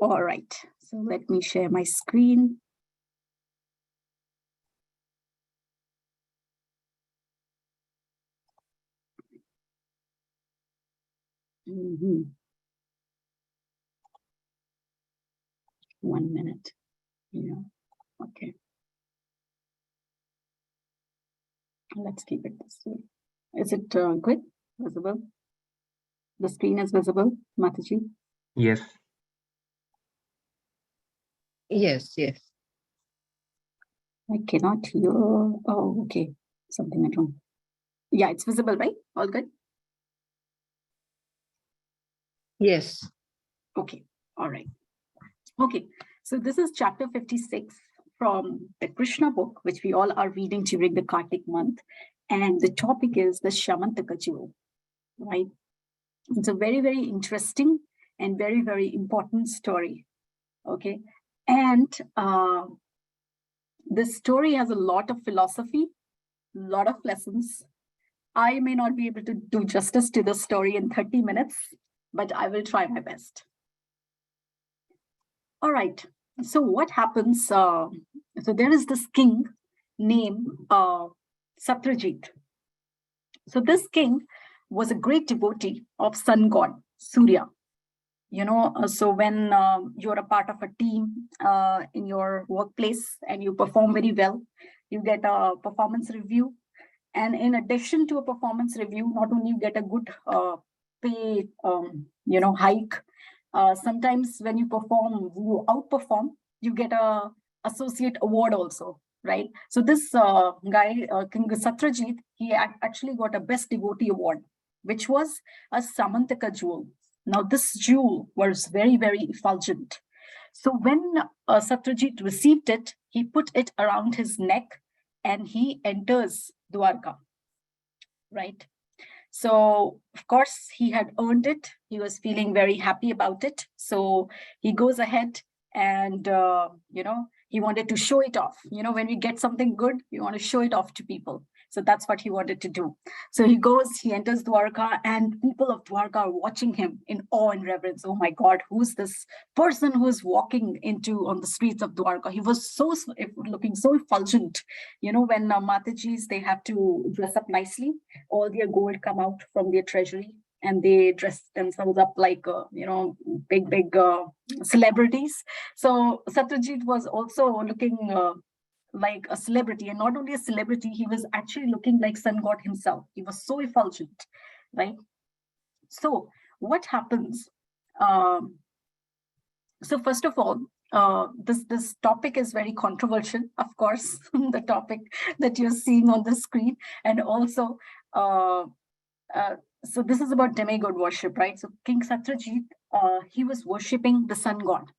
All right, so let me share my screen. Mm-hmm. 1 minute. Yeah, okay. Let's keep it this way. Is it good? Visible? The screen is visible, Mataji? Yes. Yes, yes. I cannot hear. Oh, okay. Something went wrong. Yeah, it's visible, right? All good? Yes. Okay. All right. Okay. So this is chapter 56 from the Krishna book, which we all are reading during the Kartik month. And the topic is the Syamantaka jewel, right? It's a very, very interesting and very, very important story. Okay. And this story has a lot of philosophy, a lot of lessons. I may not be able to do justice to the story in 30 minutes, but I will try my best. All right. So what happens? So there is this king named Satyajit. So this king was a great devotee of sun god Surya. So when you're a part of a team in your workplace and you perform very well, you get a performance review. And in addition to a performance review, not only you get a good pay, hike. Sometimes when you perform, you outperform, you get a associate award also, right? So this guy, King Satyajit, he actually got a best devotee award, which was a Samantaka jewel. Now this jewel was very, very effulgent. So when Satyajit received it, he put it around his neck and he enters Dwarka, right? So, of course, he had earned it. He was feeling very happy about it. So he goes ahead and, he wanted to show it off. When we get something good, we want to show it off to people. So that's what he wanted to do. So he enters Dwarka, and people of Dwarka are watching him in awe and reverence. Oh my God, who's this person who's walking on the streets of Dwarka? He was looking so effulgent. When Matajis, they have to dress up nicely, all their gold come out from their treasury and they dress themselves up like, big celebrities. So Satyajit was also looking like a celebrity, and not only a celebrity, he was actually looking like sun god himself. He was so effulgent, right? So what happens? So first of all, this topic is very controversial, of course, the topic that you're seeing on the screen, and also so this is about demigod worship, right? So King Satyajit, he was worshipping the sun god,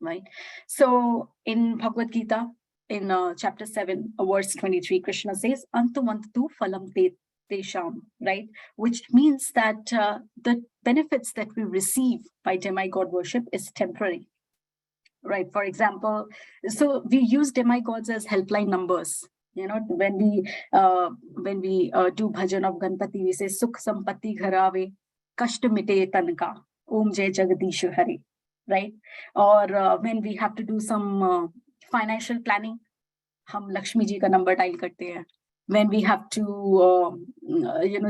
right? So in Bhagavad Gita, in chapter 7, verse 23, Krishna says, Antumantu phalam tesham, right? Which means that the benefits that we receive by demigod worship is temporary, right? For example, so we use demigods as helpline numbers. When we do bhajan of Ganpati, we say Sukh Sampatti Gharave, Kashta Mite Tanka, Om Jai Jagadish Hari, right? Or when we have to do some financial planning, हम लक्ष्मी जी का number dial करते हैं. When we have to,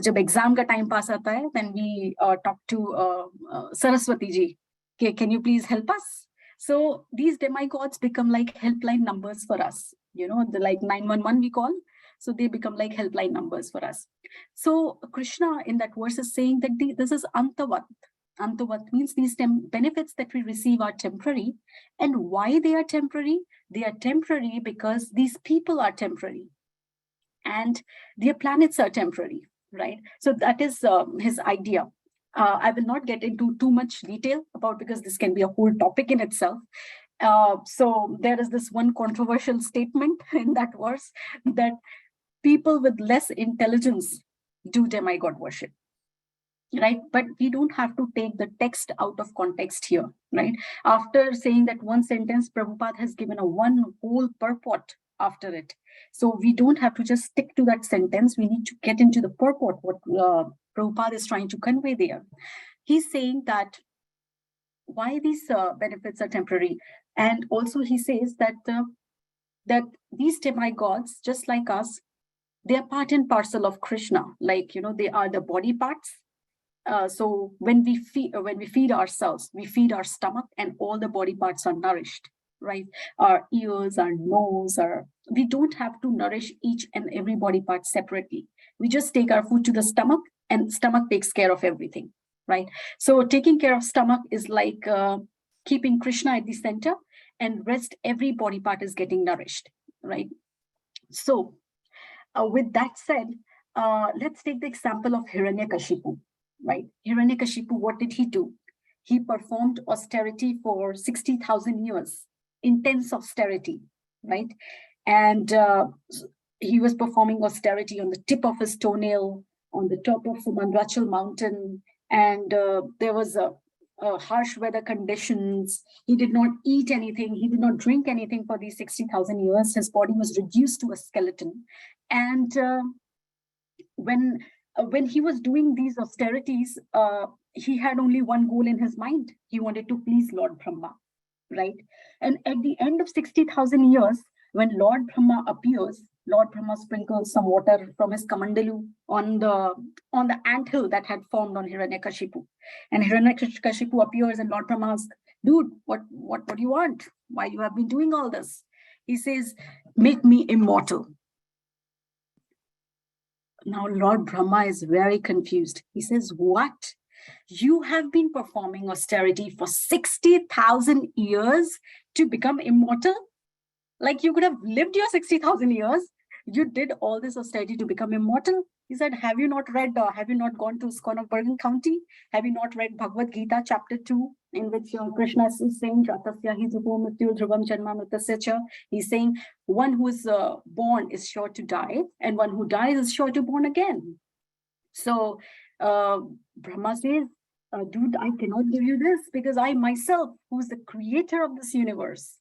जब exam का time pass आता है, then we talk to Saraswati ji. Okay, can you please help us? So these demigods become like helpline numbers for us. The like 911 we call. So they become like helpline numbers for us. So Krishna in that verse is saying that this is antavat. Antavat means these benefits that we receive are temporary. And why they are temporary? They are temporary because these people are temporary and their planets are temporary, right? So that is his idea. I will not get into too much detail about, because this can be a whole topic in itself. So there is this one controversial statement in that verse that people with less intelligence do demigod worship, right? But we don't have to take the text out of context here, right? After saying that one sentence, Prabhupada has given a one whole purport after it. So we don't have to just stick to that sentence. We need to get into the purport, what Prabhupada is trying to convey there. He's saying that why these benefits are temporary. And also he says that that these demigods, just like us, they are part and parcel of Krishna. Like, they are the body parts. So when we feed ourselves, we feed our stomach, and all the body parts are nourished, right? Our ears, our nose, we don't have to nourish each and every body part separately. We just take our food to the stomach, and stomach takes care of everything, right? So taking care of stomach is like keeping Krishna at the center, and rest every body part is getting nourished, right? So with that said, let's take the example of Hiranyakashipu, right? Hiranyakashipu, what did he do? He performed austerity for 60,000 years, intense austerity, right? And he was performing austerity on the tip of his toenail, on the top of the Mandrachal mountain, and there was harsh weather conditions. He did not eat anything. He did not drink anything for these 60,000 years. His body was reduced to a skeleton. And when he was doing these austerities, he had only one goal in his mind. He wanted to please Lord Brahma, right? And at the end of 60,000 years, when Lord Brahma appears, Lord Brahma sprinkles some water from his kamandalu on the anthill that had formed on Hiranyakashipu. And Hiranyakashipu appears, and Lord Brahma asks, dude, what do you want? Why you have been doing all this? He says, make me immortal. Now Lord Brahma is very confused. He says, what? You have been performing austerity for 60,000 years to become immortal? Like, you could have lived your 60,000 years. You did all this austerity to become immortal? He said, have you not gone to ISKCON of Bergen County? Have you not read Bhagavad Gita chapter 2, in which Krishna is saying, he's saying, one who is born is sure to die, and one who dies is sure to born again. So Brahma says, dude, I cannot give you this, because I myself, who's the creator of this universe,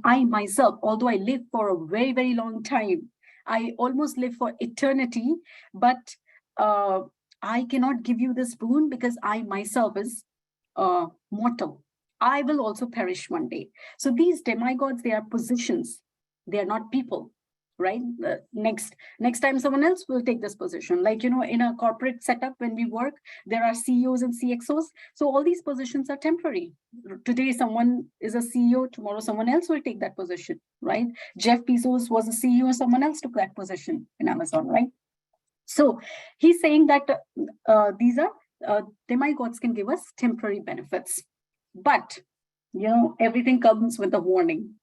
I myself, although I live for a very, very long time, I almost live for eternity, but I cannot give you this boon, because I myself is mortal. I will also perish one day. So these demigods, they are positions. They are not people, right? Next time someone else will take this position. Like, in a corporate setup, when we work, there are CEOs and CXOs. So all these positions are temporary. Today, someone is a CEO. Tomorrow, someone else will take that position, right? Jeff Bezos was a CEO. Someone else took that position in Amazon, right? So he's saying that these are demigods can give us temporary benefits. But, everything comes with a warning.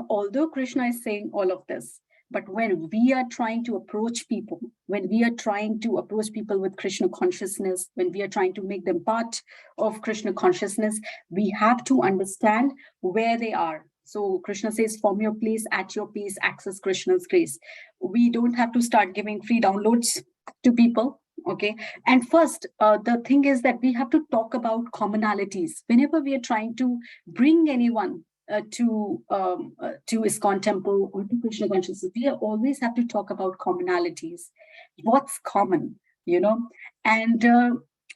Although Krishna is saying all of this, but when we are trying to approach people, with Krishna consciousness, when we are trying to make them part of Krishna consciousness, we have to understand where they are. So Krishna says, from your place, at your pace, access Krishna's grace. We don't have to start giving free downloads to people. Okay. And first, the thing is that we have to talk about commonalities. Whenever we are trying to bring anyone to ISKCON temple or to Krishna consciousness, we always have to talk about commonalities. What's common, And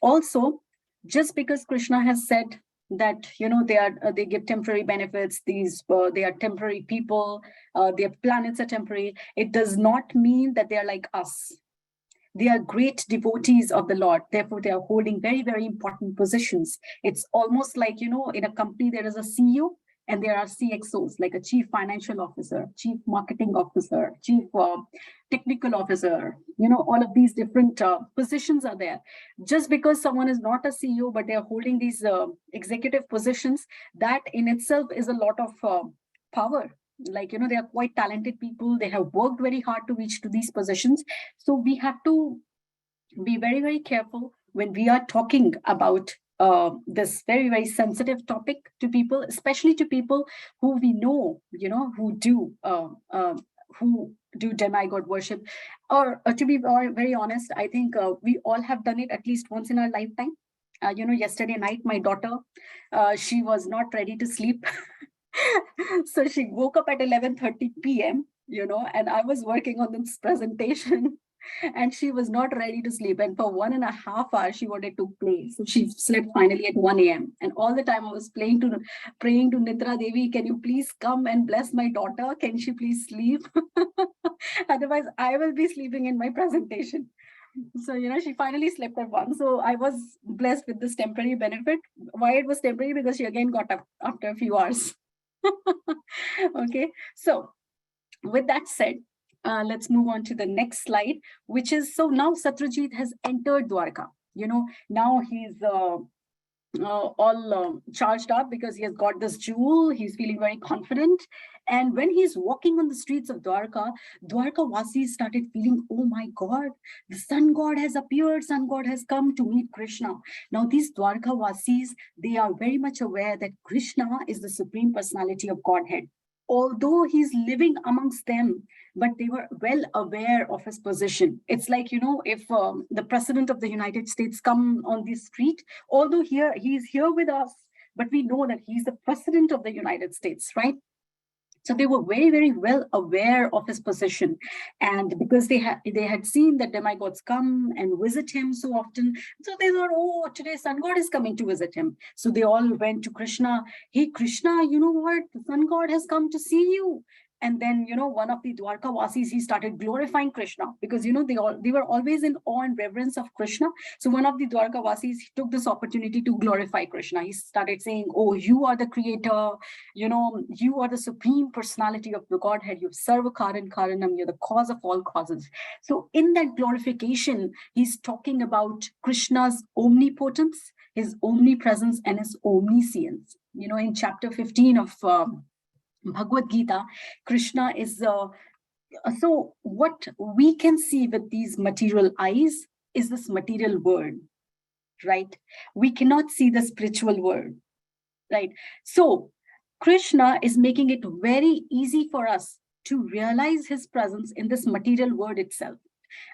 also, just because Krishna has said that they give temporary benefits, they are temporary people, their planets are temporary, it does not mean that they are like us. They are great devotees of the Lord. Therefore, they are holding very, very important positions. It's almost like, in a company, there is a CEO and there are CXOs, like a chief financial officer, chief marketing officer, chief technical officer, all of these different positions are there. Just because someone is not a CEO, but they're holding these executive positions, that in itself is a lot of power. Like, they are quite talented people. They have worked very hard to reach to these positions. So we have to be very, very careful when we are talking about this very, very sensitive topic to people, especially to people who we know, who do demigod worship. Or to be very honest, I think we all have done it at least once in our lifetime. Yesterday night, my daughter, she was not ready to sleep. So she woke up at 11:30 p.m., and I was working on this presentation. and she was not ready to sleep. And for 1.5 hours, she wanted to play. So she slept finally at 1 a.m. And all the time I was praying to Nitra Devi, can you please come and bless my daughter? Can she please sleep? Otherwise, I will be sleeping in my presentation. So, she finally slept at 1. So I was blessed with this temporary benefit. Why it was temporary? Because she again got up after a few hours. Okay. So with that said, let's move on to the next slide, which is, so now Satyajit has entered Dwarka. Now he's all charged up because he has got this jewel. He's feeling very confident. And when he's walking on the streets of Dwarka Vasis started feeling, oh my God, the sun god has appeared. Sun god has come to meet Krishna. Now these Dwarka Vasis, they are very much aware that Krishna is the supreme personality of Godhead. Although he's living amongst them, but they were well aware of his position. It's like, if the president of the United States come on the street, although he's here with us, but we know that he's the president of the United States, right? So they were very, very well aware of his position. And because they had seen that demigods come and visit him so often, so they thought, oh, today sun god is coming to visit him. So they all went to Krishna. Hey, Krishna, you know what? The sun god has come to see you. And then, one of the Dwarka Vasis, he started glorifying Krishna because, they were always in awe and reverence of Krishna. So one of the Dwarka Vasis, he took this opportunity to glorify Krishna. He started saying, oh, you are the creator, you are the supreme personality of the Godhead. You're Sarva Karan Karanam, you're the cause of all causes. So in that glorification, he's talking about Krishna's omnipotence, his omnipresence, and his omniscience. In chapter 15 of Bhagavad Gita, Krishna is, so what we can see with these material eyes is this material world, right? We cannot see the spiritual world, right? So Krishna is making it very easy for us to realize his presence in this material world itself.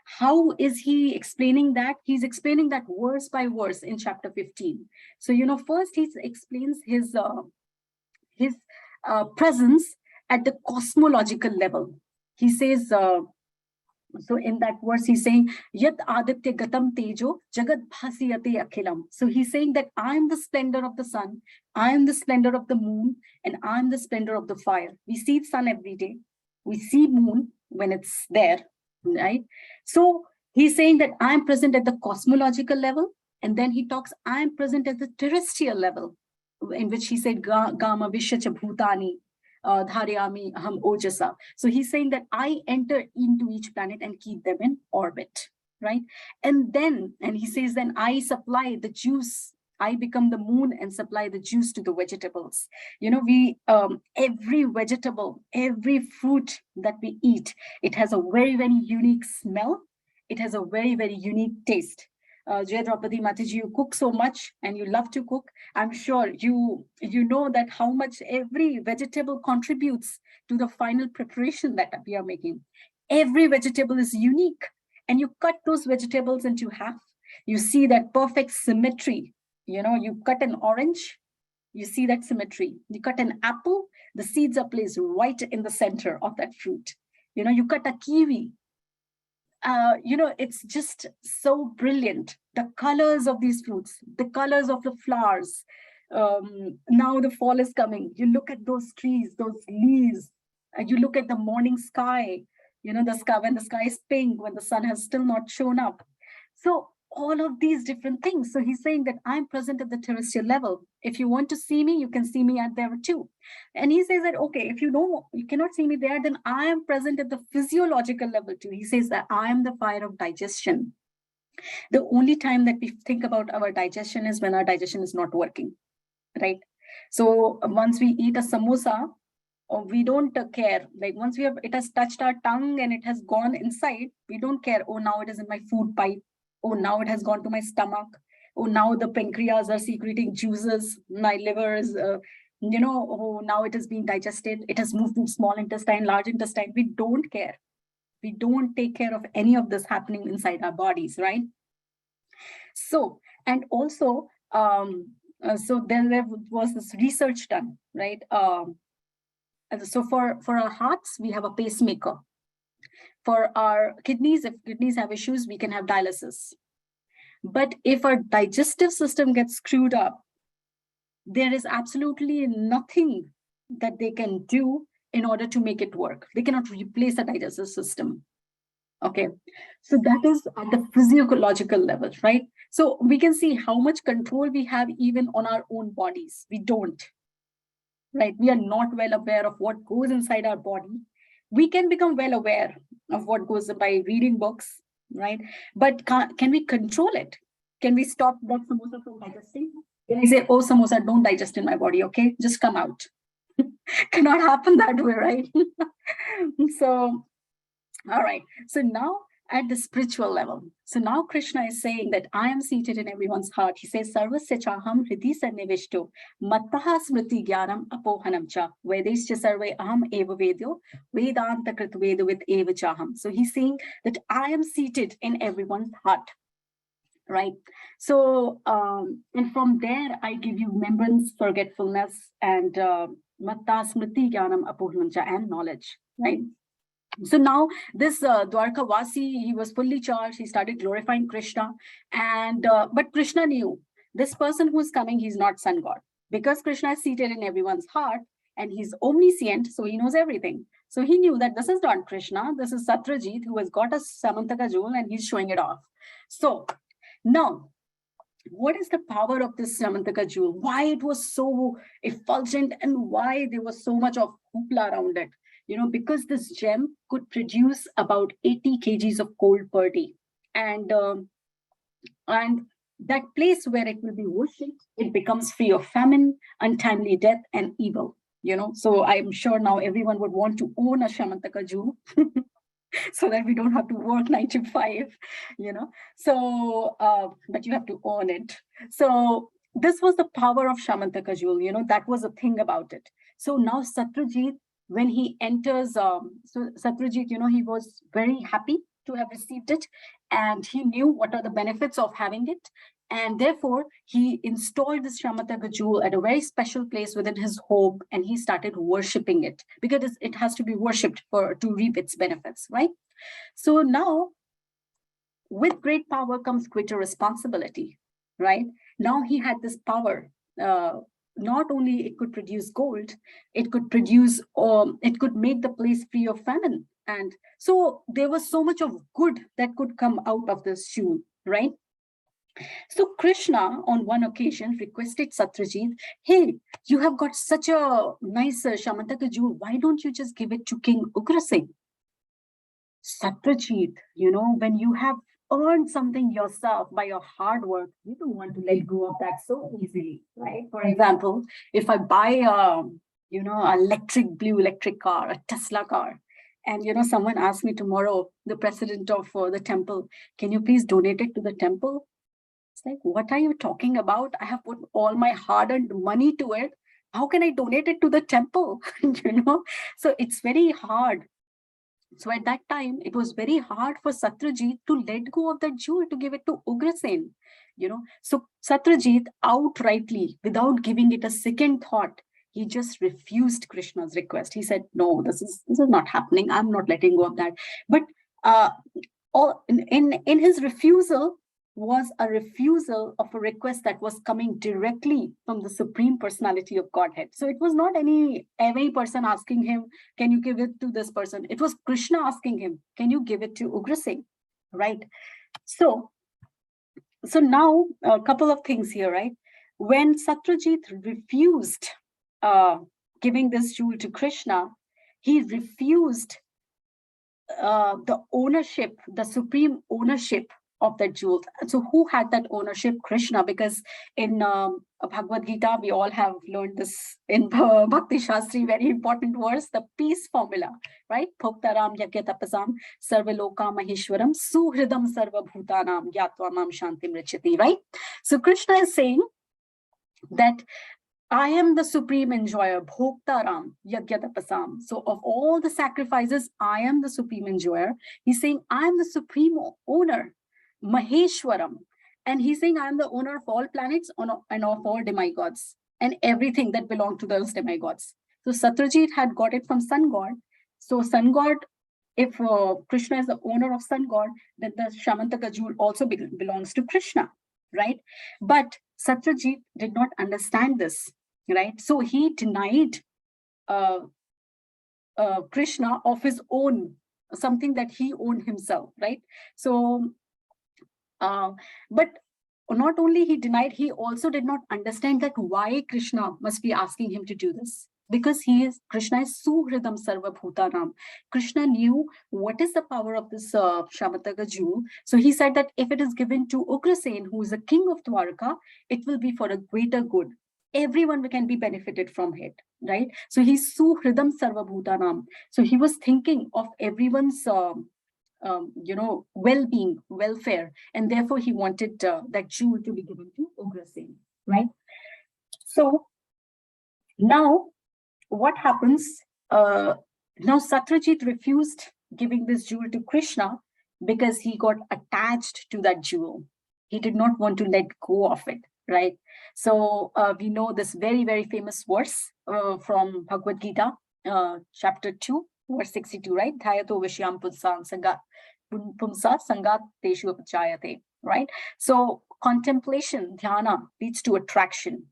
How is he explaining that? He's explaining that verse by verse in chapter 15. So, first he explains his presence at the cosmological level. He says, so in that verse, he's saying, Yat Aditya Gatam Tejo Jagat Bhasiyate Akhilam. So he's saying that I am the splendor of the sun, I am the splendor of the moon, and I am the splendor of the fire. We see sun every day. We see moon when it's there, right? So he's saying that I am present at the cosmological level. And then he talks, I am present at the terrestrial level, in which he said, Gama Vishyacha Bhutani, Dharyami Aham Ojasa. So he's saying that I enter into each planet and keep them in orbit, right? And he says, then I supply the juice. I become the moon and supply the juice to the vegetables. Every vegetable, every fruit that we eat, it has a very, very unique smell. It has a very, very unique taste. Jai Draupadi Mataji, you cook so much and you love to cook. I'm sure you know that how much every vegetable contributes to the final preparation that we are making. Every vegetable is unique, and you cut those vegetables into half. You see that perfect symmetry. You cut an orange, you see that symmetry. You cut an apple, the seeds are placed right in the center of that fruit. You cut a kiwi, it's just so brilliant. The colors of these fruits, the colors of the flowers. Now the fall is coming. You look at those trees, those leaves, and you look at the morning sky, the sky, when the sky is pink, when the sun has still not shown up. So all of these different things. So he's saying that I'm present at the terrestrial level. If you want to see me, you can see me at there too. And he says that, okay, if you cannot see me there, then I am present at the physiological level too. He says that I am the fire of digestion. The only time that we think about our digestion is when our digestion is not working, right? So once we eat a samosa, we don't care. Like once it has touched our tongue and it has gone inside, we don't care. Oh, now it is in my food pipe. Oh, now it has gone to my stomach. Oh, now the pancreas are secreting juices. My liver is, oh, now it is being digested. It has moved to small intestine, large intestine. We don't care. We don't take care of any of this happening inside our bodies, right? So, and also, so then there was this research done, right? So for our hearts, we have a pacemaker. For our kidneys, if kidneys have issues, we can have dialysis. But if our digestive system gets screwed up, there is absolutely nothing that they can do in order to make it work. They cannot replace the digestive system. Okay, so that is at the physiological level, right? So we can see how much control we have even on our own bodies. We don't, right? We are not well aware of what goes inside our body. We can become well aware of what goes by reading books, right? But can we control it? Can we stop that samosa from digesting? Can I say, oh, samosa, don't digest in my body, okay? Just come out. Cannot happen that way, right? So, all right. So now at the spiritual level. So now Krishna is saying that I am seated in everyone's heart. He says, Sarvasya chaham hridi sannivishto mattaha smriti jnanam apohanam cha vedescha sarve aham eva vedyo vedanta krit vedavit eva chaham. So he's saying that I am seated in everyone's heart. Right. So, and from there, I give you remembrance, forgetfulness, and matta smriti jnanam apohanam cha, and knowledge. Right. So now this Dwarka Vasi, he was fully charged. He started glorifying Krishna. And but Krishna knew this person who's coming, he's not sun god. Because Krishna is seated in everyone's heart and he's omniscient, so he knows everything. So he knew that this is not Krishna. This is Satyajit who has got a Syamantaka jewel and he's showing it off. So now, what is the power of this Syamantaka jewel? Why it was so effulgent and why there was so much of hoopla around it? You know, because this gem could produce about 80 kgs of gold per day. And that place where it will be worshipped, it becomes free of famine, untimely death, and evil. You know, so I'm sure now everyone would want to own a Syamantaka jewel. So that we don't have to work 9 to 5, you know. So, but you have to own it. So this was the power of Syamantaka jewel, you know, that was a thing about it. So now Satyajit, when he enters, so Satyajit, you know, he was very happy to have received it and he knew what are the benefits of having it. And therefore, he installed this Syamantaka jewel at a very special place within his home and he started worshipping it because it has to be worshipped to reap its benefits, right? So now, with great power comes greater responsibility, right? Now he had this power. Not only it could produce gold, it could produce, it could make the place free of famine. And so there was so much of good that could come out of this jewel, right? So Krishna on one occasion requested Satyajit, hey, you have got such a nice Syamantaka jewel. Why don't you just give it to King Ugrasena? Satyajit, you know, when you have earned something yourself by your hard work, you don't want to let go of that so easily, right? For example, if I buy you know, an blue electric car, a Tesla car, and, you know, someone asks me tomorrow, the president of the temple, can you please donate it to the temple? It's like, what are you talking about? I have put all my hard-earned money to it. How can I donate it to the temple? You know, so it's very hard. So at that time, it was very hard for Satyajit to let go of that jewel to give it to Ugrasena. You know, so Satyajit outrightly, without giving it a second thought, he just refused Krishna's request. He said, "No, this is not happening. I'm not letting go of that." But in his refusal was a refusal of a request that was coming directly from the Supreme Personality of Godhead. So it was not any person asking him, can you give it to this person? It was Krishna asking him, can you give it to Ugrasena, right? So now a couple of things here, right? When Satyajit refused giving this jewel to Krishna, he refused the ownership, the supreme ownership of that jewel. So who had that ownership? Krishna, because in Bhagavad Gita, we all have learned this in Bhakti Shastri, very important verse, the peace formula, right? Bhoktaram yagyatapasam sarvaloka maheshwaram suhridam sarva bhutanam gyatva mam shantim richati, right? So Krishna is saying that I am the supreme enjoyer, Bhoktaram, Yagyatapasam. So of all the sacrifices, I am the supreme enjoyer. He's saying, I am the supreme owner, Maheshwaram. And he's saying, I am the owner of all planets and of all demigods and everything that belonged to those demigods. So Satyajit had got it from Sun God. So Sun God if Krishna is the owner of sun god, then the Syamantaka jewel also belongs to Krishna, right? But Satyajit did not understand this, right? So he denied Krishna of his own, something that he owned himself, right? So, but not only he denied, he also did not understand that why Krishna must be asking him to do this. Because Krishna is Suhridam Sarva Bhutanam. Krishna knew what is the power of this Syamantaka jewel. So he said that if it is given to Ugrasen, who is the king of Dwarka, it will be for a greater good. Everyone can be benefited from it, right? So he's Suhridam Sarva Bhutanam. So he was thinking of everyone's well-being, welfare, and therefore he wanted that jewel to be given to Ugrasen, right? So now what happens? Now Satyajit refused giving this jewel to Krishna because he got attached to that jewel. He did not want to let go of it, right? So we know this very, very famous verse from Bhagavad Gita, chapter 2, verse 62, right? Dhayato vishyam pumsa sangat teshu apachayate, right? So contemplation, dhyana, leads to attraction,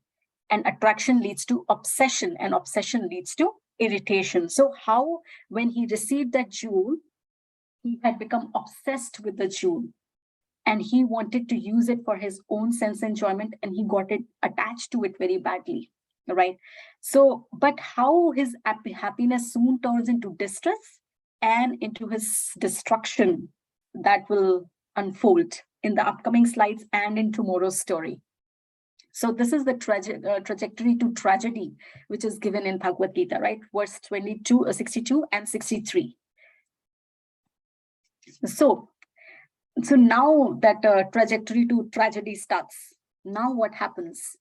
and attraction leads to obsession, and obsession leads to irritation. So how, when he received that jewel, he had become obsessed with the jewel, and he wanted to use it for his own sense enjoyment, and he got it attached to it very badly, right? So, but how his happiness soon turns into distress and into his destruction, that will unfold in the upcoming slides and in tomorrow's story. So this is the trajectory to tragedy, which is given in Bhagavad Gita, right? Verse 62 and 63. So now that trajectory to tragedy starts. Now what happens?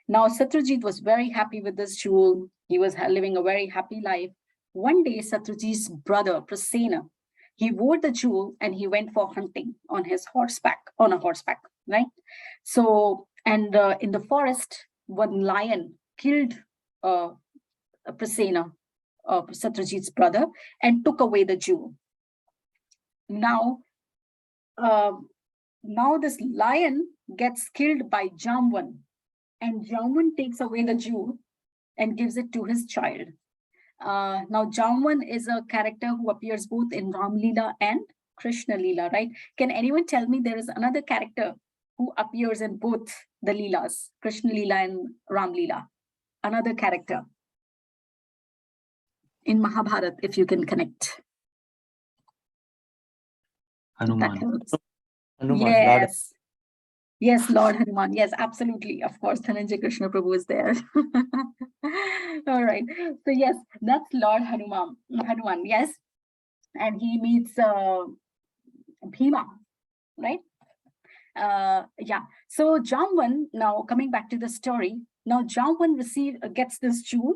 Now Satyajit was very happy with this jewel. He was living a very happy life. One day, Satyajit's brother, Prasena, he wore the jewel and he went for hunting on a horseback, right? So, and in the forest, one lion killed Prasena, Satyajit's brother, and took away the jewel. Now this lion gets killed by Jamvan, and Jamvan takes away the jewel and gives it to his child. Now Jamvan is a character who appears both in Ram Leela and Krishna Leela, right? Can anyone tell me there is another character who appears in both the Leelas, Krishna Leela and Ram Leela? Another character in Mahabharata, if you can connect. Hanuman. Yes. Yes, Lord Hanuman. Yes, absolutely. Of course, Dhananjay Krishna Prabhu is there. All right. So yes, that's Lord Hanuman. Yes. And he meets Bhima, right? Yeah. So Jamvan, now coming back to the story, now Jamvan gets this jewel.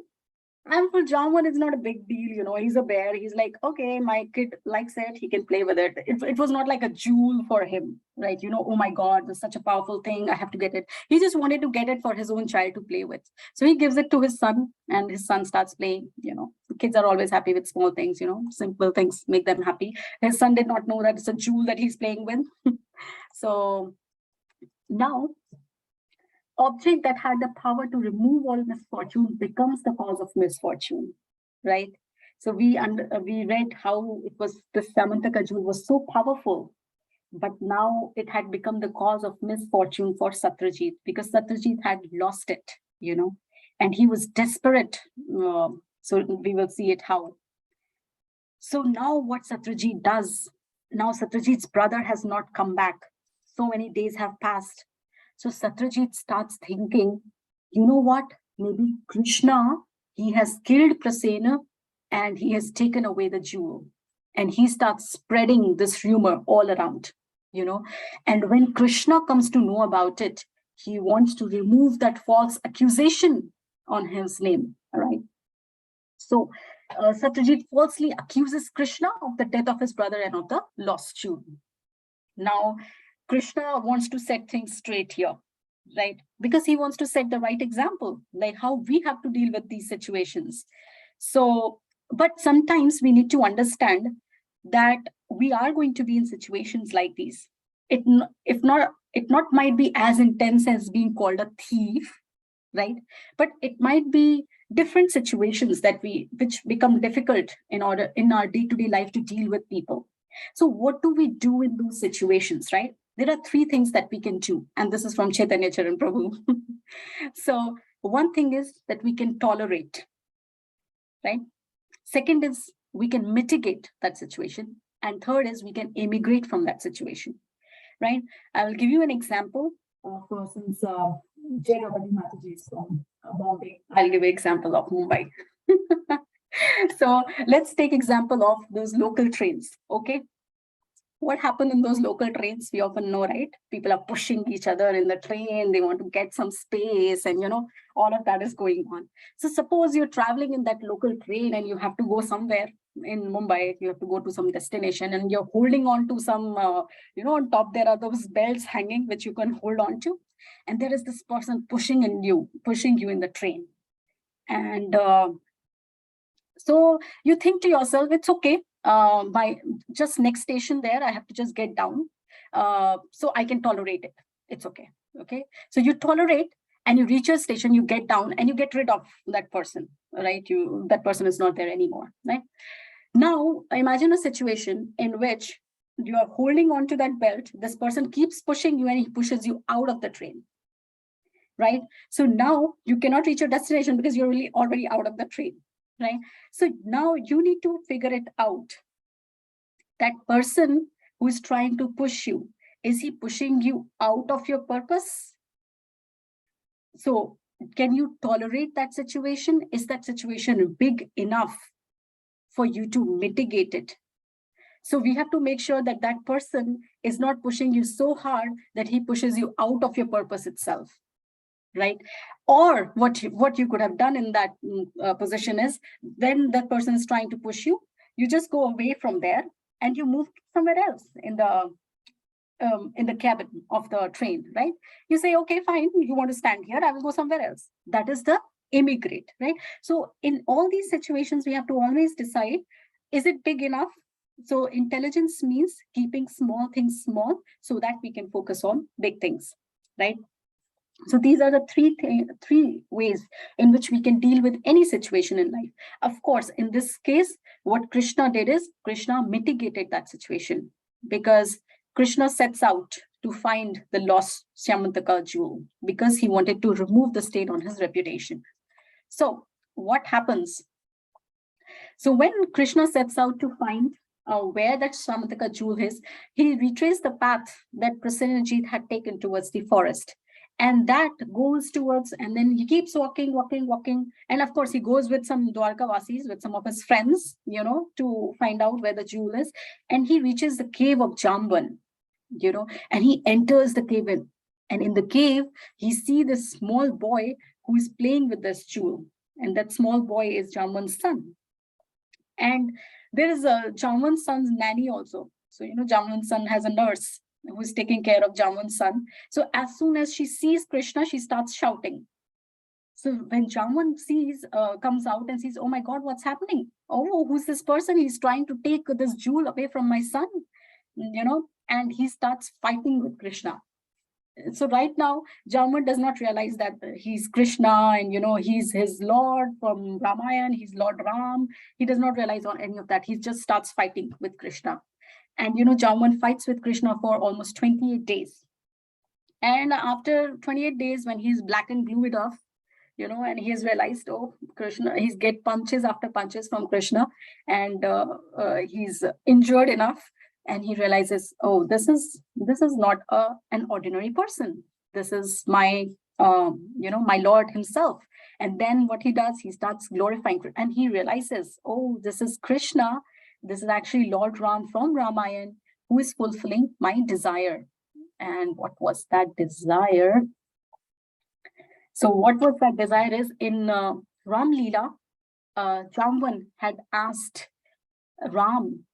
And for Jamvan, it's not a big deal, he's a bear. He's like, okay, my kid likes it, he can play with it. It was not like a jewel for him, right? Oh my God, this is such a powerful thing, I have to get it. He just wanted to get it for his own child to play with. So he gives it to his son, and his son starts playing. Kids are always happy with small things, simple things make them happy. His son did not know that it's a jewel that he's playing with. So now, object that had the power to remove all misfortune becomes the cause of misfortune, right? So we read how it was, the Syamantaka jewel was so powerful, but now it had become the cause of misfortune for Satyajit, because Satyajit had lost it, and he was desperate. So we will see it how. So now what Satyajit does, now Satyajit's brother has not come back. So many days have passed. So Satyajit starts thinking, you know what? Maybe Krishna, he has killed Prasena and he has taken away the jewel. And he starts spreading this rumor all around, And when Krishna comes to know about it, he wants to remove that false accusation on his name, all right? So Satyajit falsely accuses Krishna of the death of his brother and of the lost jewel. Now, Krishna wants to set things straight here, right? Because he wants to set the right example, like how we have to deal with these situations. So, but sometimes we need to understand that we are going to be in situations like these. It not might be as intense as being called a thief, right? But it might be different situations which become difficult in our day-to-day life to deal with people. So what do we do in those situations, right? There are three things that we can do, and this is from Chaitanya Charan Prabhu. So one thing is that we can tolerate, right? Second is we can mitigate that situation, and third is we can immigrate from that situation, right? I will give you an example. Since Mataji is from Bombay, I'll give you an example of Mumbai. So let's take example of those local trains, okay? What happened in those local trains, we often know, right? People are pushing each other in the train, they want to get some space, and all of that is going on. So suppose you're traveling in that local train and you have to go somewhere in Mumbai, you have to go to some destination, and you're holding on to some, on top there are those belts hanging which you can hold on to, and there is this person pushing you in the train. And so you think to yourself, it's okay. By just next station there, I have to just get down. So I can tolerate it. It's okay. Okay. So you tolerate and you reach your station, you get down and you get rid of that person, right? That person is not there anymore, right? Now imagine a situation in which you are holding on to that belt. This person keeps pushing you and he pushes you out of the train, right? So now you cannot reach your destination because you're really already out of the train, right? So now you need to figure it out. That person who is trying to push you, is he pushing you out of your purpose? So can you tolerate that situation? Is that situation big enough for you to mitigate it? So we have to make sure that that person is not pushing you so hard that he pushes you out of your purpose itself, right? Or what you could have done in that position is, when that person is trying to push you, you just go away from there and you move somewhere else in the cabin of the train, right? You say, okay, fine, you want to stand here, I will go somewhere else. That is the immigrate, right? So in all these situations, we have to always decide, is it big enough? So intelligence means keeping small things small so that we can focus on big things, right? So these are the three ways in which we can deal with any situation in life. Of course, in this case, what Krishna did is Krishna mitigated that situation, because Krishna sets out to find the lost Syamantaka jewel because he wanted to remove the stain on his reputation. So what happens? So when Krishna sets out to find where that Syamantaka jewel is, he retraced the path that Prasenajit had taken towards the forest. And that goes towards, and then he keeps walking. And of course, he goes with some Dwarkavasis, with some of his friends, to find out where the jewel is. And he reaches the cave of Jamban, and he enters the cave. And in the cave, he sees this small boy who is playing with this jewel. And that small boy is Jamban's son. And there is a Jamban's son's nanny also. So, Jamban's son has a nurse who is taking care of Jamban's son. So as soon as she sees Krishna, she starts shouting. So when Jamban comes out and sees, oh my God, what's happening? Oh, who's this person? He's trying to take this jewel away from my son, and he starts fighting with Krishna. So right now, Jamban does not realize that he's Krishna and, he's his Lord from Ramayana, he's Lord Ram. He does not realize on any of that. He just starts fighting with Krishna. And, Jamban fights with Krishna for almost 28 days. And after 28 days, when he's black and glued off, and he has realized, oh, Krishna, he's get punches after punches from Krishna, and he's injured enough. And he realizes, oh, this is not an ordinary person. This is my, my Lord himself. And then what he does, he starts glorifying, and he realizes, oh, this is Krishna. This is actually Lord Ram from Ramayana, who is fulfilling my desire. And what was that desire? So what was that desire is, in Ram Leela, Jamban had asked Ram,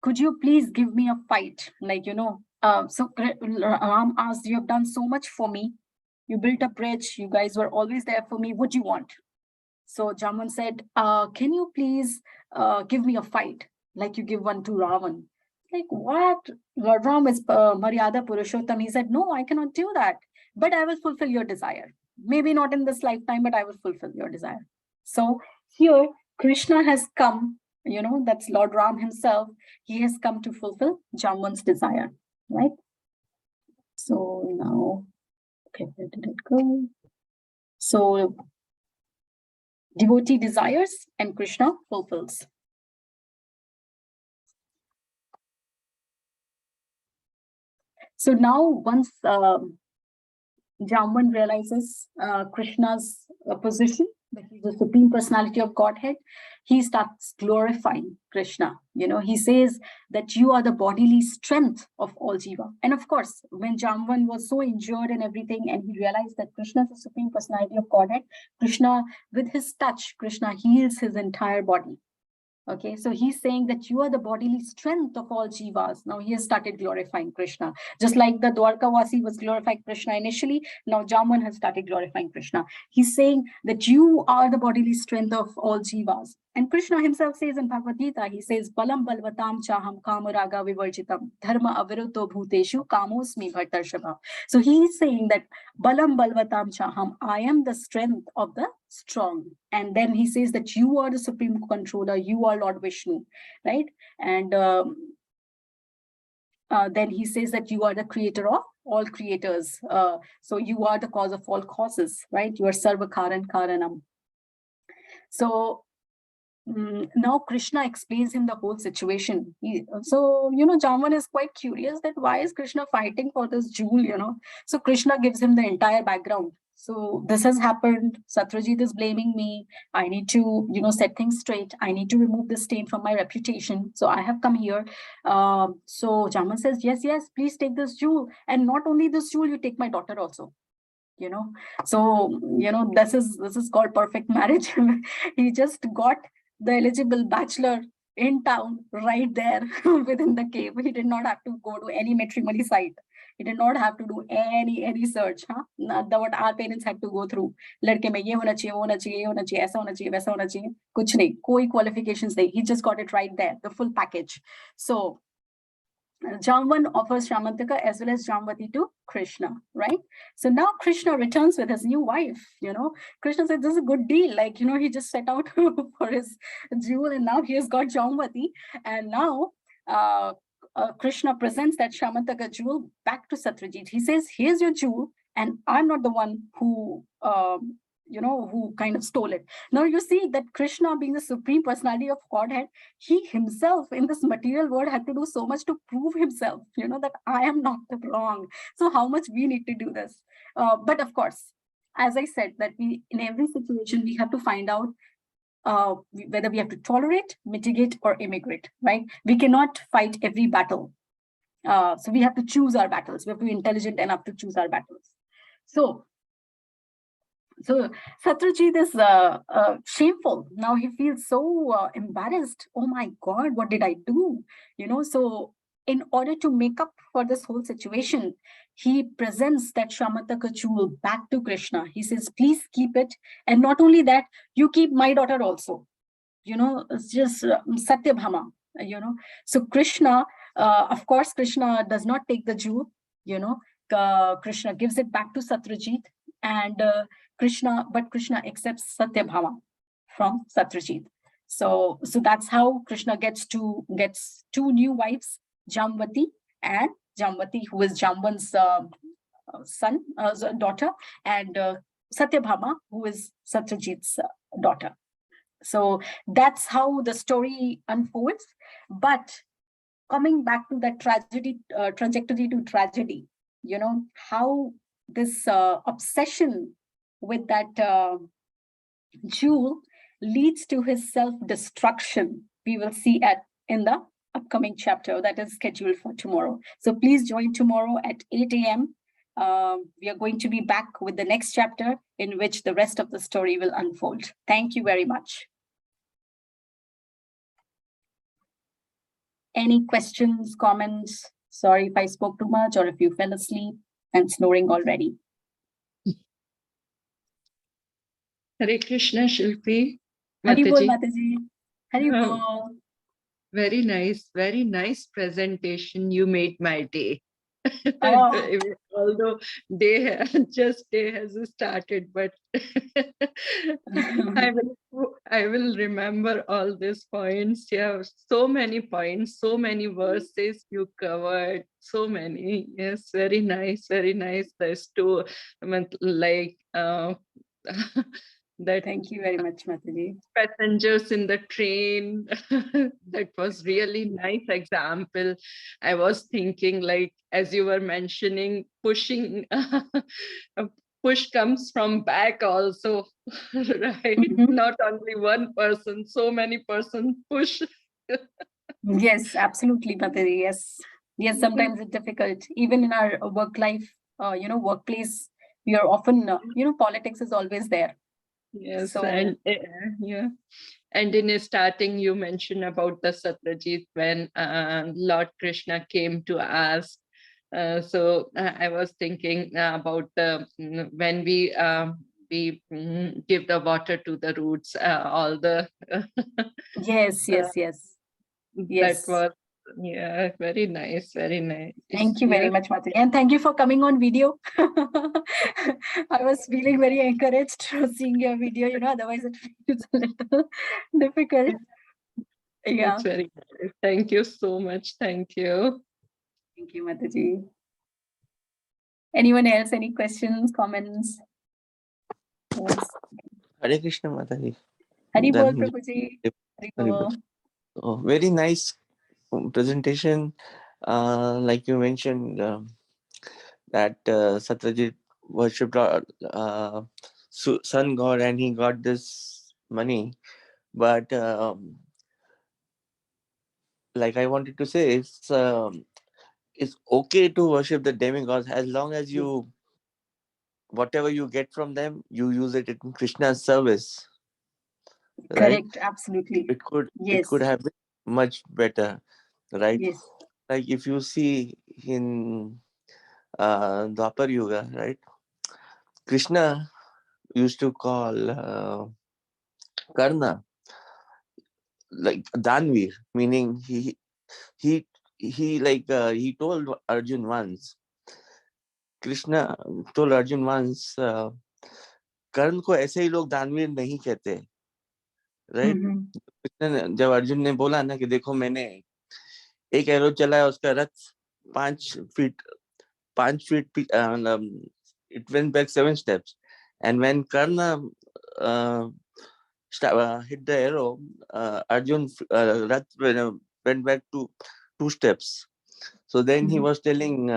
could you please give me a fight? So Ram asked, you have done so much for me. You built a bridge. You guys were always there for me. What do you want? So Jamban said, can you please give me a fight? like you give one to Ravan. Like, what? Lord Ram is Maryada Purushottam. He said, no, I cannot do that, but I will fulfill your desire. Maybe not in this lifetime, but I will fulfill your desire. So here, Krishna has come, that's Lord Ram himself. He has come to fulfill Jamwan's desire, right? So now, okay, where did it go? So devotee desires and Krishna fulfills. So now once Jamwan realizes Krishna's position, that he's the Supreme Personality of Godhead, he starts glorifying Krishna. He says that you are the bodily strength of all Jiva. And of course, when Jamwan was so injured and everything, and he realized that Krishna is the Supreme Personality of Godhead, Krishna, with his touch, Krishna heals his entire body. Okay, so he's saying that you are the bodily strength of all jivas. Now he has started glorifying Krishna. Just like the Dwarkavasi was glorifying Krishna initially, now Jamwan has started glorifying Krishna. He's saying that you are the bodily strength of all jivas. And Krishna himself says in Bhagavad Gita, he says, Balam balvatam chaham kamaraga vivarjitam dharma aviruto bhuteshu kamosmi bhartarshava. So he's saying that Balam balvatam chaham, I am the strength of the strong. And then he says that you are the supreme controller, you are Lord Vishnu, right? And then he says that you are the creator of all creators. So you are the cause of all causes, right? You are Sarva Karan Karanam. So now Krishna explains him the whole situation. Jamwan is quite curious that why is Krishna fighting for this jewel, So Krishna gives him the entire background. So this has happened. Satyajit is blaming me. I need to, set things straight. I need to remove the stain from my reputation. So I have come here. So Jamwan says, yes, please take this jewel. And not only this jewel, you take my daughter also. So this is called perfect marriage. He just got the eligible bachelor in town right there within the cave. He did not have to go to any matrimony site. He did not have to do any search. Not what our parents had to go through. लड़के में ये होना चाहिए, वो होना चाहिए, ये होना चाहिए, ऐसा होना चाहिए, वैसा होना चाहिए. कुछ नहीं, कोई qualifications नहीं. He just got it right there, the full package. So Jamwan offers Syamantaka as well as Jamvati to Krishna, right? So now Krishna returns with his new wife, Krishna said, this is a good deal. Like, he just set out for his jewel and now he has got Jamvati. And now Krishna presents that Syamantaka jewel back to Satyajit. He says, here's your jewel and I'm not the one who who kind of stole it. Now you see that Krishna, being the Supreme Personality of Godhead, he himself in this material world had to do so much to prove himself, that I am not wrong. So how much we need to do this. But of course, as I said, that we in every situation, we have to find out whether we have to tolerate, mitigate, or immigrate, right? We cannot fight every battle. So we have to choose our battles. We have to be intelligent enough to choose our battles. So Satyajit is shameful. Now he feels so embarrassed. Oh my God, what did I do? So in order to make up for this whole situation, he presents that Syamantaka jewel back to Krishna. He says, please keep it. And not only that, you keep my daughter also. It's just Satyabhama, So Krishna, of course, Krishna does not take the jewel, Krishna gives it back to Satyajit. And Krishna accepts Satyabhama from Satyajit. So that's how Krishna gets two new wives, Jamvati and Jamvati, who is Jamban's daughter, and Satyabhama, who is Satyajit's daughter. So that's how the story unfolds. But coming back to that trajectory to tragedy, how this obsession with that jewel leads to his self-destruction. We will see in the upcoming chapter that is scheduled for tomorrow. So please join tomorrow at 8 a.m. We are going to be back with the next chapter in which the rest of the story will unfold. Thank you very much. Any questions, comments? Sorry if I spoke too much or if you fell asleep and snoring already. Hare Krishna, Shilpi. Hari Bol, Mataji. Mataji. Hari Bol. Very nice presentation. You made my day. Oh, Although day has started, but I will remember all these points. Yeah, so many points, so many verses you covered, so many. Yes, very nice, very nice. There's two, I mean, like that thank you very much, Mataji. passengers in the train. That was really nice example. I was thinking, like, as you were mentioning, pushing, push comes from back also, right? Mhm. Not only one person, so many person push. Yes, absolutely, Mataji. Yes. Yes, sometimes it's difficult. Even in our work life, workplace, we are often, politics is always there. Yes, So and yeah. And in the starting, you mentioned about the Satyajit when Lord Krishna came to ask. I was thinking about the when we give the water to the roots, all the yes, uh, yes, yes, that yes. was, yeah, very nice, very nice. Thank you very Yes, much, Mataji. And thank you for coming on video. I was feeling very encouraged seeing your video, otherwise it feels a little difficult. it's Yeah. very nice. Thank you so much. Thank you. Thank you, Mataji. Anyone else? Any questions, comments? Yes. Hare Krishna Mataji. Hari bol, Then Prabhuji. Hari very bol. very nice presentation. Like you mentioned that Satyajit worshipped sun god and he got this money. But like I wanted to say, it's okay to worship the demigods as long as Yes. you whatever you get from them, you use it in Krishna's service, right? Correct. Absolutely. It could Yes. have been much better, right? Yes. Like if you see in Dwapar Yuga, right? Krishna used to call Karna like Danvir, meaning he he told Arjun once. Krishna told Arjun once, कर्ण को ऐसे ही लोग दानवीर नहीं कहते, right? Mhm. Krishna जब अर्जुन ने बोला ना कि देखो मैंने एक एरो चलाया, उसका रथ 5 feet it went back 7 steps, and when Karna uh, hit the arrow, Arjun Rath went back to 2 steps. So then he Mhm. was telling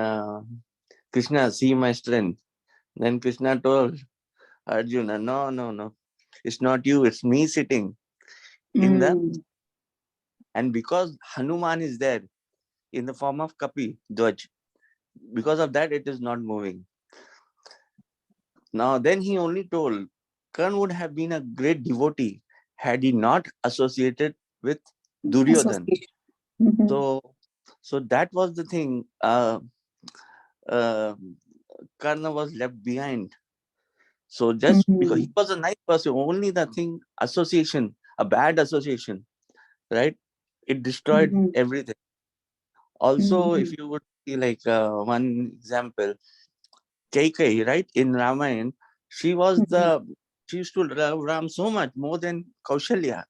Krishna, see my strength. Then Krishna told Arjuna, no, no, no, it's not you, it's me sitting in the, Mm. and because Hanuman is there in the form of Kapi, Dwaj, because of that it is not moving. Now, then he only told Karn would have been a great devotee had he not associated with Duryodhan. Association. Mhm. So that was the thing. Uh, Karna was left behind. So just because he Mhm. was a nice person, only the thing association, a bad association, right? It destroyed Mhm. everything. Also, if Mhm. you would see like one example, Kaikai, right? In Ramayana, Mhm. she used to love Ram so much more than Kaushalya,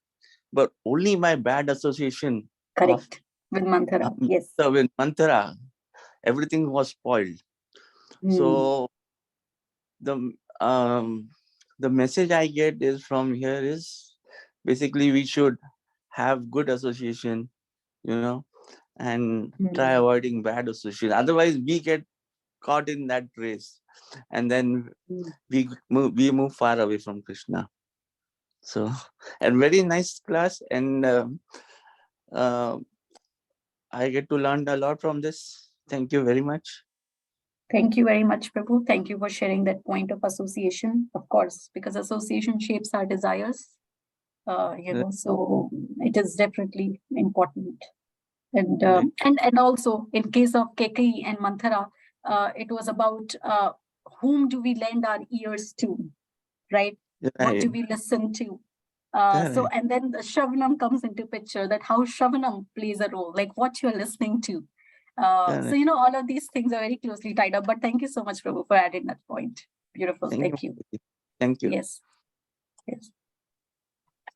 but only by bad association of Correct. With Manthara. Yes. with Manthara, everything was spoiled. Mm. So the um, the message I get is from here is basically we should have good association, you know, and try Mm. avoiding bad association. Otherwise, we get caught in that race, and then Mm. we move far away from Krishna. So, and very nice class, and uh, I get to learn a lot from this. Thank you very much. Thank you very much, Prabhu. Thank you for sharing that point of association. Of course, because association shapes our desires. So it is definitely important. And Right. and also in case of Keki and Manthara, it was about whom do we lend our ears to, right? What Right. do we listen to? So, Correct. and then the Shravanam comes into picture, that how Shravanam plays a role, like what you're listening to. So, Correct. you know, all of these things are very closely tied up. But thank you so much, Prabhu, for adding that point. Beautiful. Thank you. Thank you. Mataji. Thank you. Yes. Yes.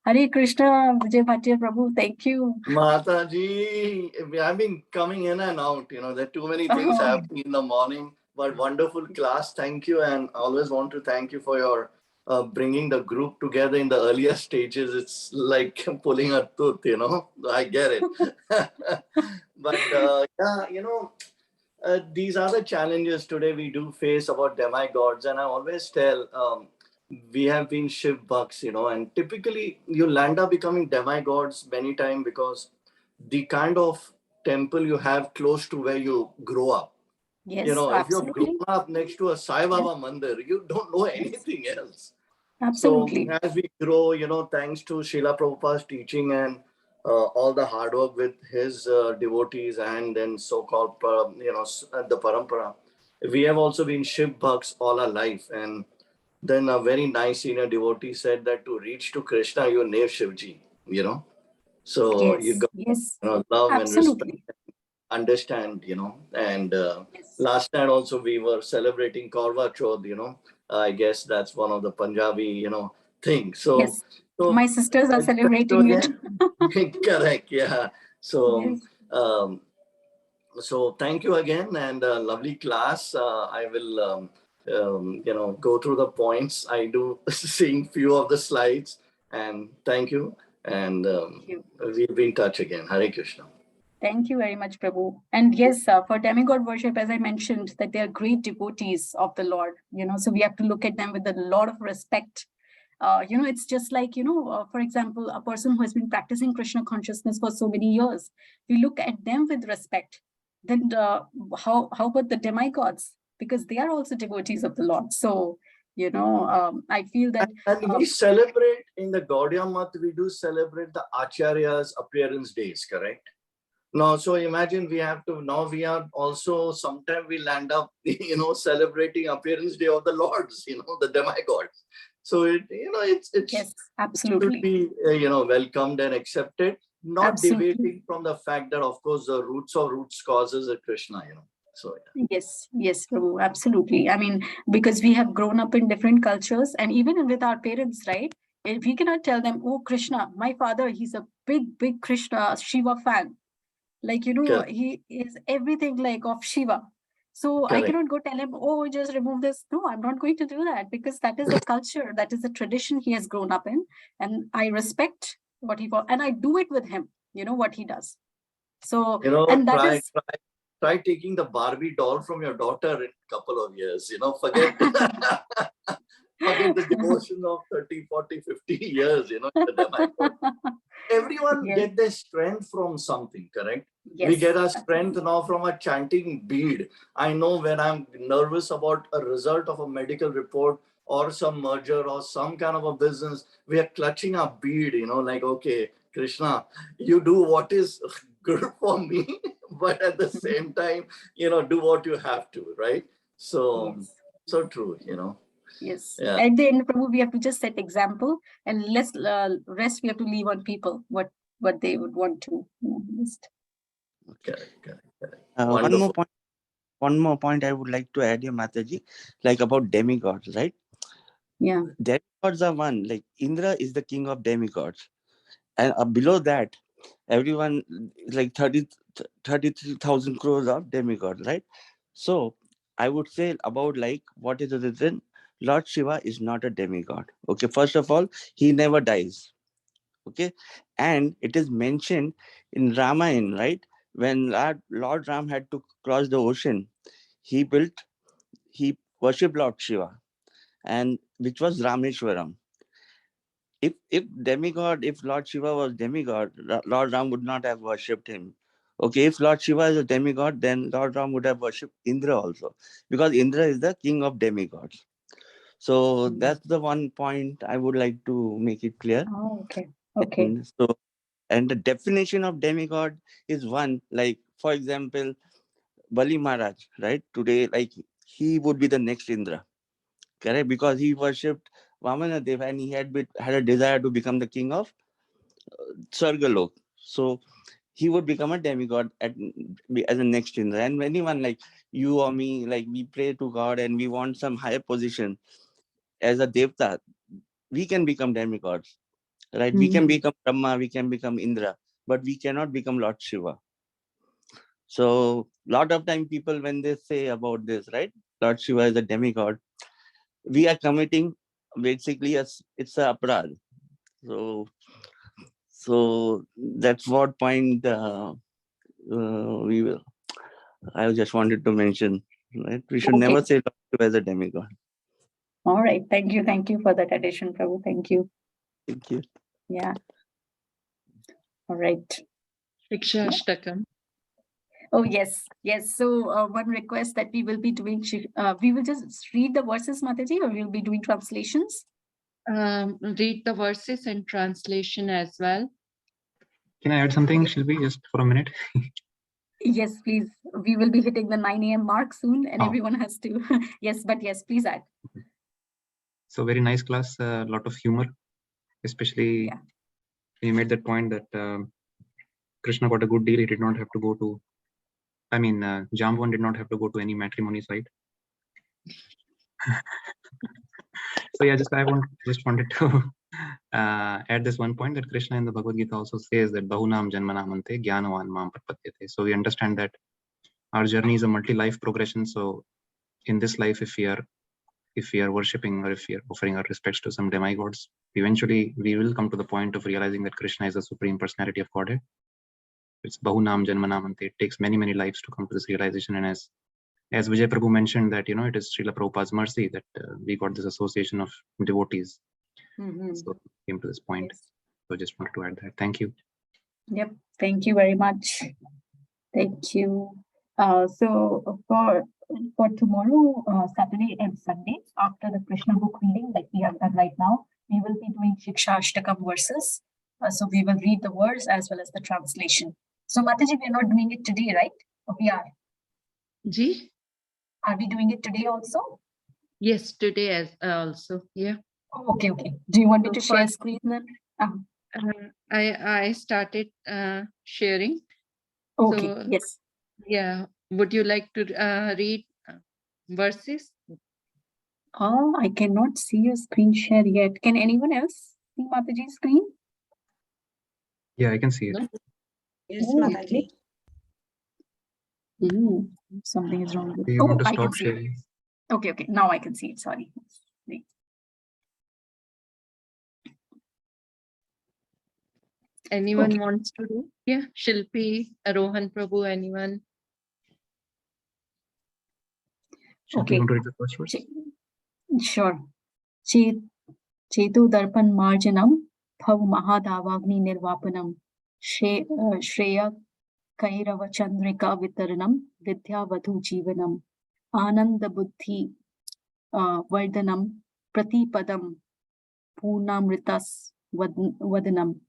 Hare Krishna, Vijay Bhatia Prabhu. Thank you. Mataji, I've been coming in and out. There are too many things Oh, happening in the morning, but wonderful class. Thank you. And I always want to thank you for your bringing the group together in the earlier stages. It's like pulling a tooth. I get it. But yeah, these are the challenges today we do face about demigods. And I always tell, we have been Shiv bucks, and typically you land up becoming demigods many times because the kind of temple you have close to where you grow up. yes, If you're grown absolutely. up next to a Sai Yeah, Baba mandir, you don't know yes, anything else. So absolutely. as we grow, thanks to Srila Prabhupada's teaching and all the hard work with his devotees and then so-called, the parampara, we have also been Shiv bhakts all our life. And then a very nice senior devotee said that to reach to Krishna, you need Shivji, So you Yes, got yes, love and respect, absolutely. understand, and Yes, last night also we were celebrating Karwa Chauth, I guess that's one of the Punjabi, thing. So, yes. so My sisters are thank you celebrating it. again. Correct, yeah. So, Yes, um, so thank you again and lovely class. I will, go through the points. I do seeing few of the slides, and thank you. And thank you. we'll be in touch again. Hare Krishna. Thank you very much, Prabhu. And yes, for demigod worship, as I mentioned, that they are great devotees of the Lord, so we have to look at them with a lot of respect. It's just like, for example, a person who has been practicing Krishna consciousness for so many years, we look at them with respect. Then how about the demigods? Because they are also devotees of the Lord. So, I feel that And we celebrate in the Gaudiya Math, we do celebrate the Acharya's appearance days, correct? No, so imagine now we are also, sometimes we land up, celebrating appearance day of the Lords, the demigods. So it yes, should absolutely. be, welcomed and accepted, not Absolutely. debating from the fact that, of course, the roots of roots causes a Krishna, So, yeah. Yes, yes, Prabhu, absolutely. I mean, because we have grown up in different cultures, and even with our parents, right? If we cannot tell them, oh, Krishna, my father, he's a big, big Krishna Shiva fan. Like, Correct. he is everything like of Shiva. So I Correct. cannot go tell him, oh, just remove this. No, I'm not going to do that, because that is the culture, that is the tradition he has grown up in. And I respect what and I do it with him, what he does. So, and that Try, is, try taking the Barbie doll from your daughter in a couple of years, forget forget the devotion of 30, 40, 50 years, the demigod. Everyone yes, get their strength from something, correct? We yes, get our strength now from a chanting bead. I know when I'm nervous about a result of a medical report or some merger or some kind of a business, we are clutching our bead, like, okay, Krishna, you do what is good for me, but at the same time, do what you have to, right? So, yes. so true, Yes. yeah. At the end, Prabhu, we have to just set example, and less rest we have to leave on people what they would want to list. Correct, correct, correct. One more Wonderful. point. One more point I would like to add here, Mataji, like about demigods, right? Yeah. Demigods are one. Like Indra is the king of demigods, and below that, everyone like 33,000 crores of demigods, right? So I would say about like what is the reason? Lord Shiva is not a demigod. Okay, first of all, he never dies. Okay, and it is mentioned in Ramayana, right? When Lord Ram had to cross the ocean, he built, he worshipped Lord Shiva, and which was Rameshwaram. If demigod, if Lord Shiva was demigod, Lord Ram would not have worshipped him. Okay, if Lord Shiva is a demigod, then Lord Ram would have worshipped Indra also, because Indra is the king of demigods. So Mm. that's the one point I would like to make it clear. Oh, okay. Okay. And so, and the definition of demigod is one, like for example, Bali Maharaj, right? Today, like he would be the next Indra, correct? Because he worshipped Vamanadev, and he had a desire to become the king of Sargalok. So he would become a demigod as a next Indra. And anyone like you or me, like we pray to God and we want some higher position as a devta, we can become demigods, right? We can become Brahma, we can become Indra, but we cannot become Lord Shiva. So lot of time people, when they say about this, right, Lord Shiva is a demigod, we are committing basically it's a aparad. So that's what point we will. I just wanted to mention, right? We should never say Lord Shiva as a demigod. All right. Thank you. Thank you for that addition, Prabhu. Thank you. Thank you. Yeah. All right. Shikshashtakam. Oh, yes. Yes. So one request that we will be doing, we will just read the verses, Mataji, or we'll be doing translations? Read the verses and translation as well. Can I add something, Shilpi, just for a minute? Yes, please. We will be hitting the 9 a.m. mark soon and Oh. everyone has to. Yes, but yes, please add. So very nice class, a lot of humor, especially Yeah. you made that point that Krishna got a good deal. He did not have to go to, Jamban did not have to go to any matrimony site. So yeah, just wanted to add this one point that Krishna in the Bhagavad Gita also says that Bahunam Janmanamante Gyanavan Mam Prapadyate. So we understand that our journey is a multi-life progression. So in this life, if we are worshipping or if we are offering our respects to some demigods, eventually we will come to the point of realizing that Krishna is the supreme personality of Godhead. It's Bahunam Janmanamante. It takes many, many lives to come to this realization. And as Vijay Prabhu mentioned that, it is Srila Prabhupada's mercy that we got this association of devotees. So came to this point. Yes. So just wanted to add that. Thank you. Yep. Thank you very much. Thank you. So for tomorrow, Saturday and Sunday, after the Krishna book reading like we have done right now, we will be doing Shiksha Ashtakam verses. So we will read the words as well as the translation. So Mataji, we are not doing it today, right? Or we are. Ji? Are we doing it today also? Yes, today as also. Yeah. Oh, okay. Do you want me So to share first- screen then? I started sharing. Okay. So, Yes. yeah. Would you like to read verses? Oh, I cannot see your screen share yet. Can anyone else see Mataji's screen? Yeah, I can see it. No? Yes, Oh, Mataji. Something is wrong with Do you want to I can stop see it. sharing? Okay. Now I can see it. Sorry. Wait. Anyone Okay. wants to do? Yeah. Shilpi, Rohan Prabhu, anyone? Shilpi, Okay. you want to read the first verse? Sure. Chetu Darpan Marjanam Bhav Mahadavagni Nirvapanam Shreya Kairava Chandrika Vitaranam Vidya Vadhu Jivanam Ananda Buddhi Vardhanam Pratipadam Purnamritas Vadanam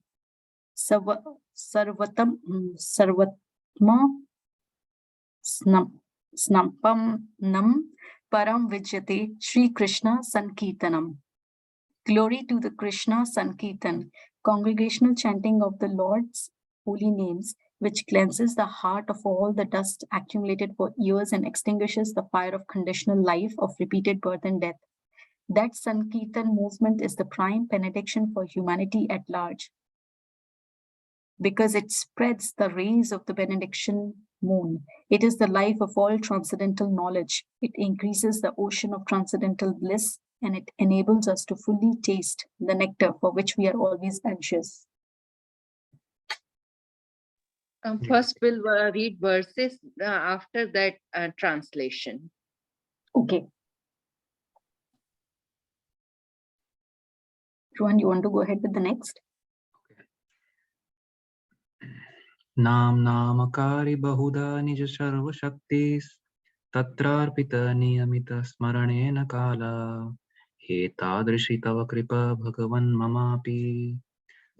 Sarvatam Sarvatma Snampam Nam Param Vijyate Sri Krishna Sankirtanam. Glory to the Krishna Sankirtan, congregational chanting of the Lord's holy names, which cleanses the heart of all the dust accumulated for years and extinguishes the fire of conditional life of repeated birth and death. That Sankirtan movement is the prime benediction for humanity at large, because it spreads the rays of the benediction moon. It is the life of all transcendental knowledge. It increases the ocean of transcendental bliss, and it enables us to fully taste the nectar for which we are always anxious. First, we'll read verses. After that, translation. Okay. Rohan, you want to go ahead with the next? Nam Namakari Bahuda Nija Sarva Shaktis Tatrarpita Niyamita Smaranena Kala He Tadrishi Tava Kripa Bhagavan Mamapi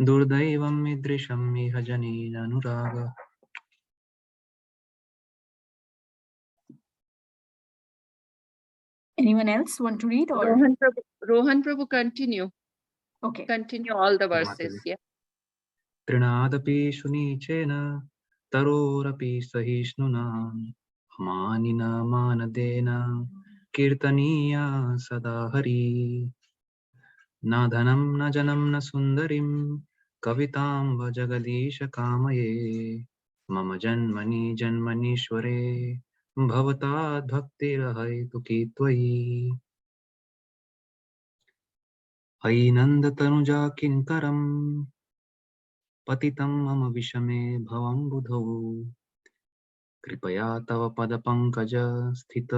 Durdaivam Midrisham Mihajanina Anuraga. Anyone else want to read? Or Rohan Prabhu, continue. Okay. Continue all the Mataji. verses. Yeah. Trinadapi shunichena tarorapi sahishnuna hamanina manadena kirtaniya sadahari na dhanam na janam na sundarim kavitam va jagadisha kamaye mama janmani janmanishware bhavatad bhaktirahai tuki tvayi ainanda tanuja kinkaram पतितं मम विषमे भवं बुधौ कृपया तव पदपङ्कज स्थित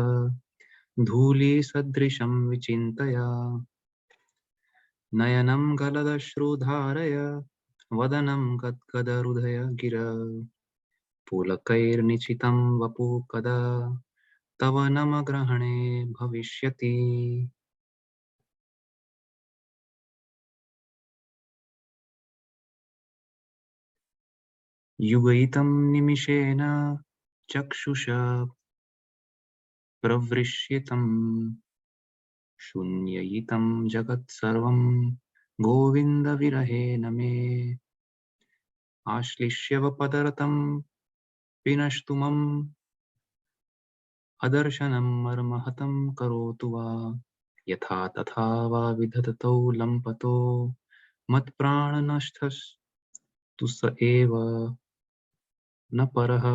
धूलिसदृशं विचिन्तया नयनं गलदश्रुधारय वदनं गद्गदहृदय गिर पुलकैर्निचितं वपु कदा तव नमग्रहणे भविष्यति युगयितं निमिषेण चक्षुषा प्रवृष्यतं शून्ययितं जगत्सर्वं गोविन्दविरहेण मे आश्लिष्यवपदरतं विनष्टु मम अदर्शनं मर्महतं करोतु वा यथा तथा वा विधततो लम्पतो मत्प्राणनष्टस्तु स एव न परः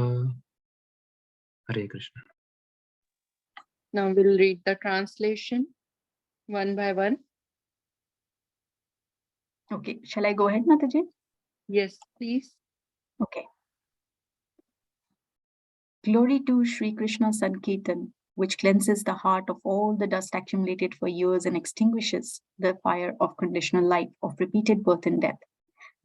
हरे Krishna. Now we'll read the translation one by one. Okay. Shall I go ahead, Mataji? Yes, please. Okay. Glory to Sri Krishna Sankirtan, which cleanses the heart of all the dust accumulated for years and extinguishes the fire of conditional life, of repeated birth and death.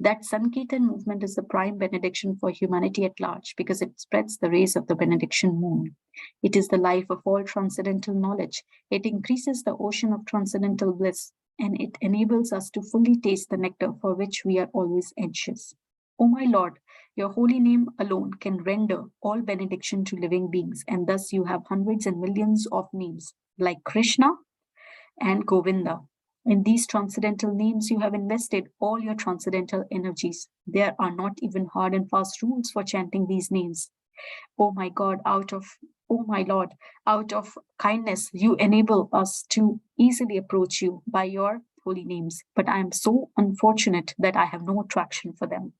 That Sankirtan movement is the prime benediction for humanity at large because it spreads the rays of the benediction moon. It is the life of all transcendental knowledge. It increases the ocean of transcendental bliss, and it enables us to fully taste the nectar for which we are always anxious. O my Lord, your holy name alone can render all benediction to living beings, and thus you have hundreds and millions of names like Krishna and Govinda. In these transcendental names, you have invested all your transcendental energies. There are not even hard and fast rules for chanting these names. Oh my God, oh my Lord, out of kindness, you enable us to easily approach you by your holy names. But I am so unfortunate that I have no attraction for them.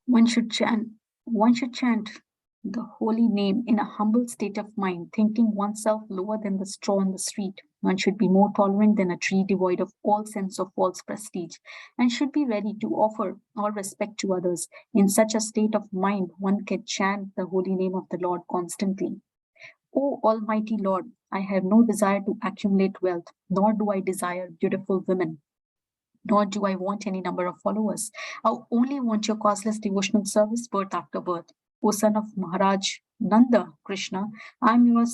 One should chant the holy name in a humble state of mind, thinking oneself lower than the straw on the street. One should be more tolerant than a tree devoid of all sense of false prestige, and should be ready to offer all respect to others. In such a state of mind, one can chant the holy name of the Lord constantly. O Almighty Lord, I have no desire to accumulate wealth, nor do I desire beautiful women, nor do I want any number of followers. I only want your causeless devotional service birth after birth. O son of Maharaj Nanda Krishna, I am your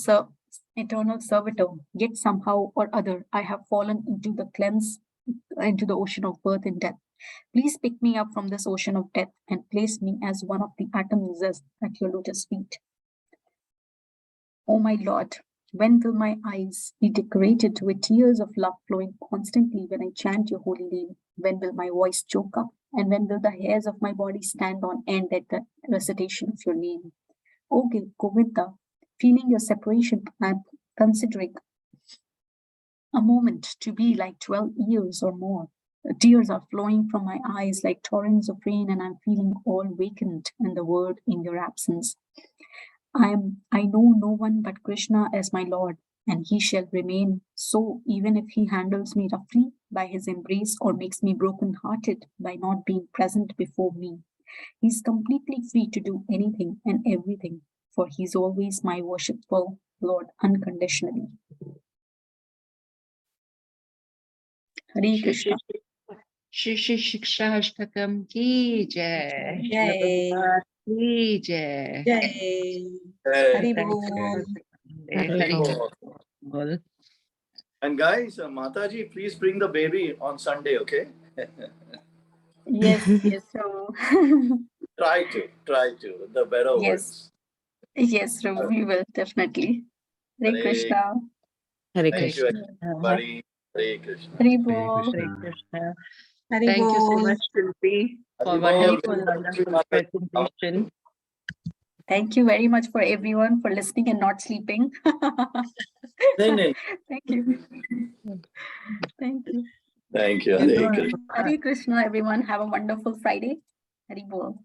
eternal servitor, yet somehow or other I have fallen into the ocean of birth and death. Please pick me up from this ocean of death and place me as one of the atoms at your lotus feet. O my Lord, when will my eyes be decorated with tears of love flowing constantly when I chant your holy name? When will my voice choke up? And when will the hairs of my body stand on end at the recitation of your name? O Govinda, feeling your separation, I am considering a moment to be like 12 years or more. The tears are flowing from my eyes like torrents of rain, and I'm feeling all vacant in the world in your absence. I know no one but Krishna as my Lord, and he shall remain so even if he handles me roughly by his embrace or makes me broken-hearted by not being present before me. He's completely free to do anything and everything, for he's always my worshipful Lord unconditionally. Hare Krishna. Shri Shri Shiksha Ashtakam ki jai. Jai. Ki jai. Jai. Hey. Hari Bol. Bol. And guys, Mataji, please bring the baby on Sunday, okay? Yes, yes. So Try to, the better yes, words. yes, so we will definitely. Hare Hare- Krishna. Hare Thank you, Krishna. everybody. Hare Krishna. Hare Hare Bol. Krishna. Hare Krishna. Hare Thank you so Bol. much, Shilpi, for Hare Bol. wonderful, Thank you, wonderful Mataji. presentation. Thank you very much for everyone for listening and not sleeping. No, no. Thank you. Thank you. Thank you. Hare Krishna. Hare Krishna, everyone. Have a wonderful Friday. Hare Bol.